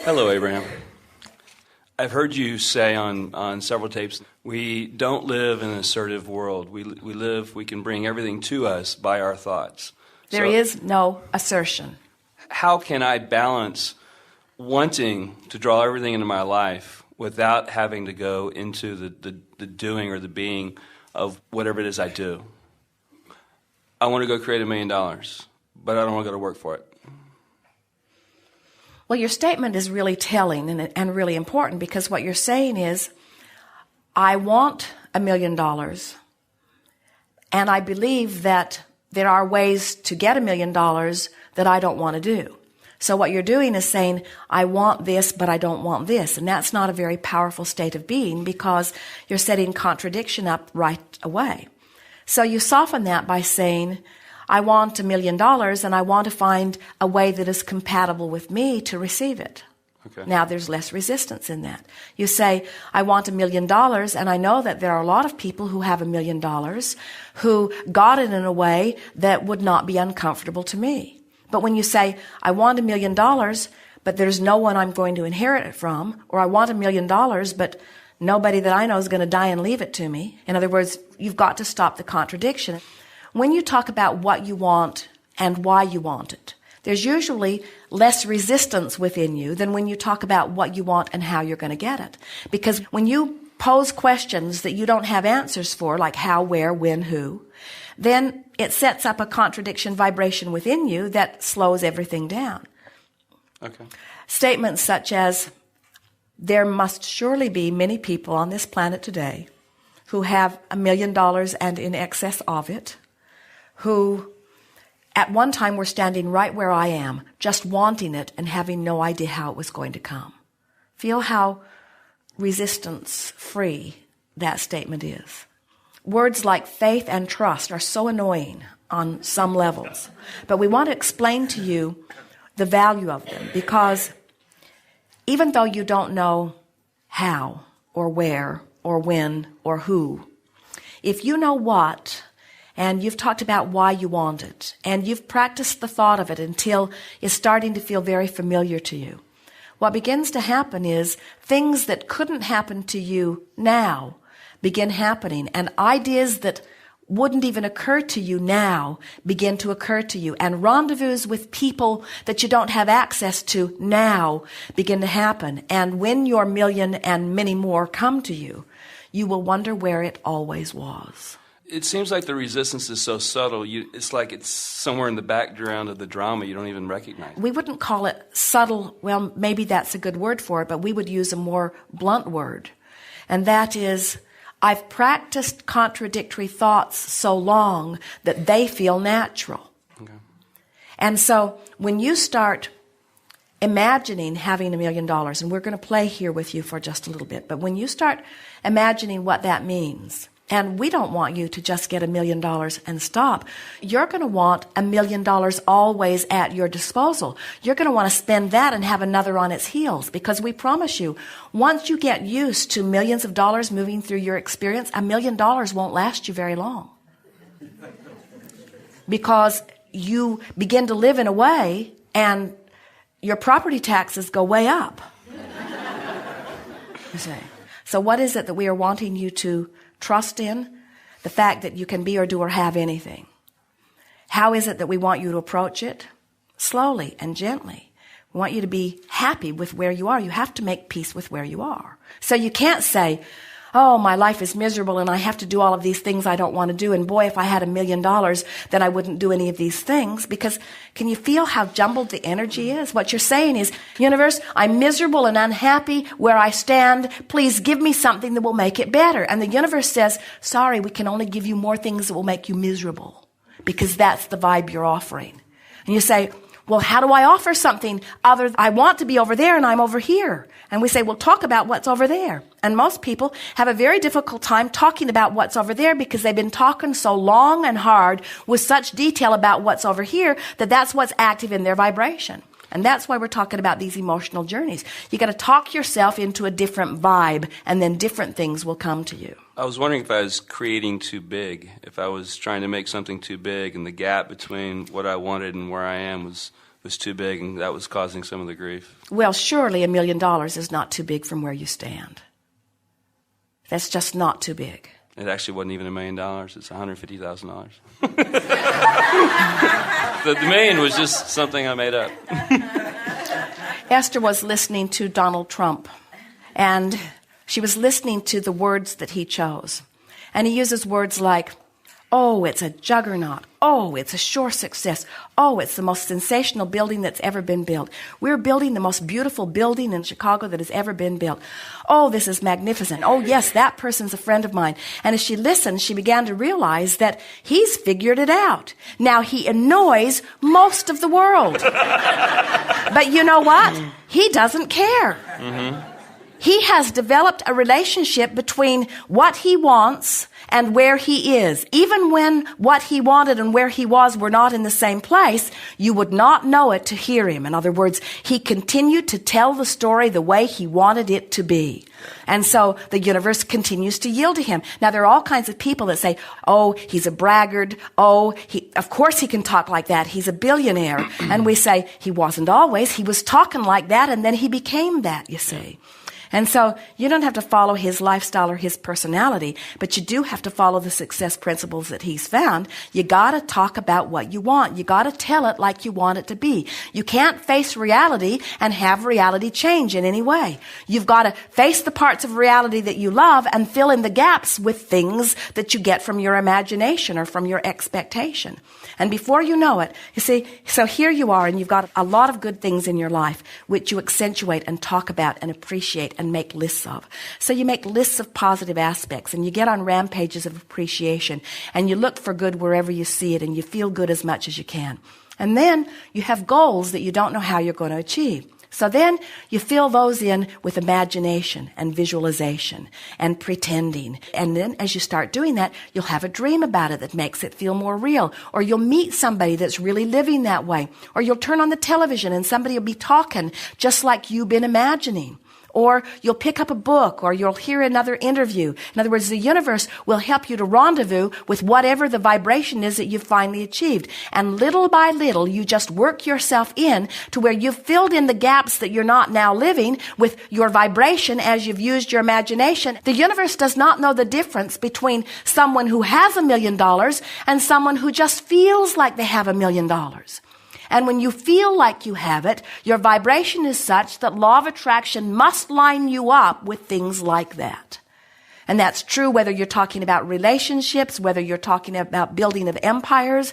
Hello, Abraham. I've heard you say on several tapes, we don't live in an assertive world. We can bring everything to us by our thoughts. There is no assertion. How can I balance wanting to draw everything into my life without having to go into the doing or the being of whatever it is I do? I want to go create $1 million, but I don't want to go to work for it. Well, your statement is really telling and really important, because what you're saying is, I want $1 million, and I believe that there are ways to get $1 million that I don't want to do. So what you're doing is saying, I want this, but I don't want this. And that's not a very powerful state of being, because you're setting contradiction up right away. So you soften that by saying, I want $1 million, and I want to find a way that is compatible with me to receive it. Okay. Now there's less resistance in that. You say, I want $1 million, and I know that there are a lot of people who have $1 million who got it in a way that would not be uncomfortable to me. But when you say, I want $1 million, but there's no one I'm going to inherit it from, or I want $1 million, but nobody that I know is going to die and leave it to me. In other words, you've got to stop the contradiction. When you talk about what you want and why you want it, there's usually less resistance within you than when you talk about what you want and how you're going to get it. Because when you pose questions that you don't have answers for, like how, where, when, who, then it sets up a contradiction vibration within you that slows everything down. Okay. Statements such as, there must surely be many people on this planet today who have $1 million and in excess of it, who at one time were standing right where I am, just wanting it and having no idea how it was going to come. Feel how resistance-free that statement is. Words like faith and trust are so annoying on some levels, but we want to explain to you the value of them, because even though you don't know how or where or when or who, if you know what, and you've talked about why you want it, and you've practiced the thought of it until it's starting to feel very familiar to you, what begins to happen is things that couldn't happen to you now begin happening, and ideas that wouldn't even occur to you now begin to occur to you, and rendezvous with people that you don't have access to now begin to happen. And when your million and many more come to you, you will wonder where it always was. It seems like the resistance is so subtle, it's like it's somewhere in the background of the drama you don't even recognize. We wouldn't call it subtle. Well, maybe that's a good word for it, but we would use a more blunt word. And that is, I've practiced contradictory thoughts so long that they feel natural. Okay. And so when you start imagining having $1 million, and we're going to play here with you for just a little bit, but when you start imagining what that means, and we don't want you to just get $1 million and stop. You're going to want $1 million always at your disposal. You're going to want to spend that and have another on its heels, because we promise you, once you get used to millions of dollars moving through your experience, $1 million won't last you very long. Because you begin to live in a way and your property taxes go way up. You see. So what is it that we are wanting you to trust in? The fact that you can be or do or have anything. How is it that we want you to approach it? Slowly and gently. We want you to be happy with where you are. You have to make peace with where you are. So you can't say, oh, my life is miserable and I have to do all of these things I don't want to do. And boy, if I had $1 million, then I wouldn't do any of these things. Because can you feel how jumbled the energy is? What you're saying is, universe, I'm miserable and unhappy where I stand. Please give me something that will make it better. And the universe says, sorry, we can only give you more things that will make you miserable, because that's the vibe you're offering. And you say, well, how do I offer something other? I want to be over there and I'm over here. And we say, well, talk about what's over there. And most people have a very difficult time talking about what's over there, because they've been talking so long and hard with such detail about what's over here that that's what's active in their vibration. And that's why we're talking about these emotional journeys. You got to talk yourself into a different vibe, and then different things will come to you. I was wondering if I was creating too big, if I was trying to make something too big, and the gap between what I wanted and where I am was was too big, and that was causing some of the grief. Well, surely $1 million is not too big from where you stand. That's just not too big. It actually wasn't even $1 million. It's $150,000. The million was just something I made up. Esther was listening to Donald Trump, and she was listening to the words that he chose. And he uses words like, oh, it's a juggernaut. Oh, it's a sure success. Oh, it's the most sensational building that's ever been built. We're building the most beautiful building in Chicago that has ever been built. Oh, this is magnificent. Oh, yes, that person's a friend of mine. And as she listened, she began to realize that he's figured it out. Now, he annoys most of the world. But you know what? He doesn't care. Mm-hmm. He has developed a relationship between what he wants and where he is. Even when what he wanted and where he was were not in the same place, you would not know it to hear him. In other words, he continued to tell the story the way he wanted it to be. And so the universe continues to yield to him. Now, there are all kinds of people that say, oh, he's a braggart. Oh, of course he can talk like that. He's a billionaire. And we say, he wasn't always. He was talking like that, and then he became that, you see. And so you don't have to follow his lifestyle or his personality, but you do have to follow the success principles that he's found. You got to talk about what you want. You got to tell it like you want it to be. You can't face reality and have reality change in any way. You've got to face the parts of reality that you love and fill in the gaps with things that you get from your imagination or from your expectation. And before you know it, you see, so here you are, and you've got a lot of good things in your life which you accentuate and talk about and appreciate and make lists of. So you make lists of positive aspects, and you get on rampages of appreciation, and you look for good wherever you see it, and you feel good as much as you can. And then you have goals that you don't know how you're going to achieve. So then you fill those in with imagination and visualization and pretending. And then as you start doing that, you'll have a dream about it that makes it feel more real. Or you'll meet somebody that's really living that way. Or you'll turn on the television and somebody will be talking just like you've been imagining. Or you'll pick up a book, or you'll hear another interview. In other words, the universe will help you to rendezvous with whatever the vibration is that you've finally achieved. And little by little, you just work yourself in to where you've filled in the gaps that you're not now living with your vibration as you've used your imagination. The universe does not know the difference between someone who has $1 million and someone who just feels like they have $1 million. And when you feel like you have it, your vibration is such that law of attraction must line you up with things like that. And that's true whether you're talking about relationships, whether you're talking about building of empires,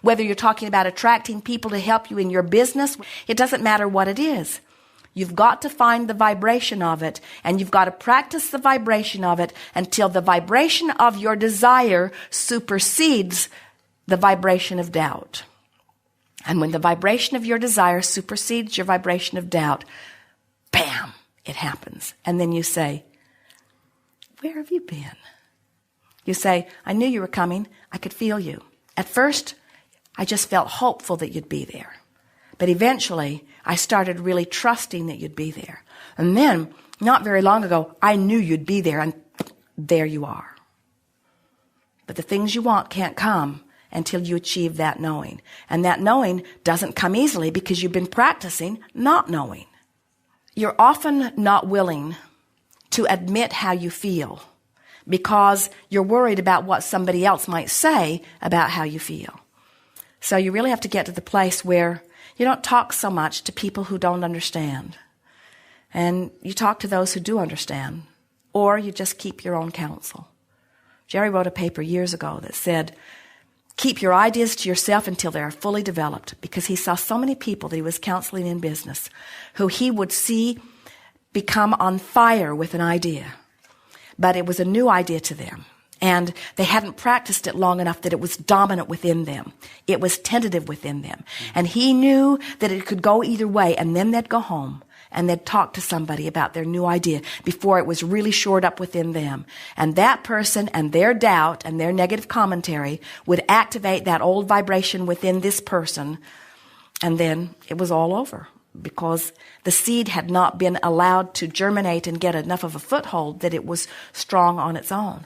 whether you're talking about attracting people to help you in your business. It doesn't matter what it is. You've got to find the vibration of it, and you've got to practice the vibration of it until the vibration of your desire supersedes the vibration of doubt. And when the vibration of your desire supersedes your vibration of doubt, bam, it happens. And then you say, where have you been? You say, I knew you were coming. I could feel you. At first, I just felt hopeful that you'd be there. But eventually, I started really trusting that you'd be there. And then, not very long ago, I knew you'd be there, and there you are. But the things you want can't come until you achieve that knowing. And that knowing doesn't come easily because you've been practicing not knowing. You're often not willing to admit how you feel because you're worried about what somebody else might say about how you feel. So you really have to get to the place where you don't talk so much to people who don't understand. And you talk to those who do understand. Or you just keep your own counsel. Jerry wrote a paper years ago that said, keep your ideas to yourself until they are fully developed, because he saw so many people that he was counseling in business who he would see become on fire with an idea. But it was a new idea to them. And they hadn't practiced it long enough that it was dominant within them. It was tentative within them. And he knew that it could go either way, and then they'd go home and they'd talk to somebody about their new idea before it was really shored up within them. And that person and their doubt and their negative commentary would activate that old vibration within this person, and then it was all over because the seed had not been allowed to germinate and get enough of a foothold that it was strong on its own.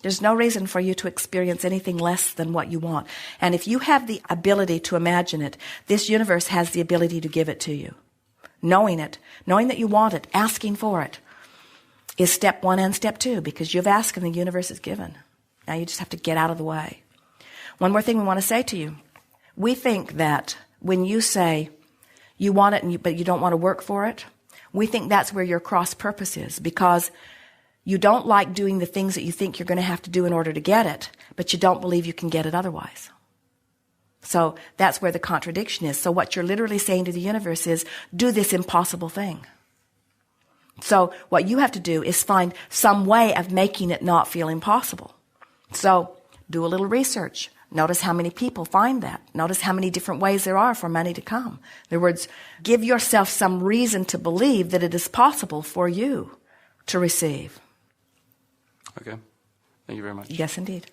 There's no reason for you to experience anything less than what you want. And if you have the ability to imagine it, this universe has the ability to give it to you. Knowing it, knowing that you want it, asking for it, is step 1 and step 2, because you've asked and the universe is given. Now you just have to get out of the way. One more thing we want to say to you. We think that when you say you want it but you don't want to work for it, we think that's where your cross purpose is, because you don't like doing the things that you think you're going to have to do in order to get it, but you don't believe you can get it otherwise. So that's where the contradiction is. So what you're literally saying to the universe is, do this impossible thing. So what you have to do is find some way of making it not feel impossible. So do a little research. Notice how many people find that. Notice how many different ways there are for money to come. In other words, give yourself some reason to believe that it is possible for you to receive. Okay. Thank you very much. Yes, indeed.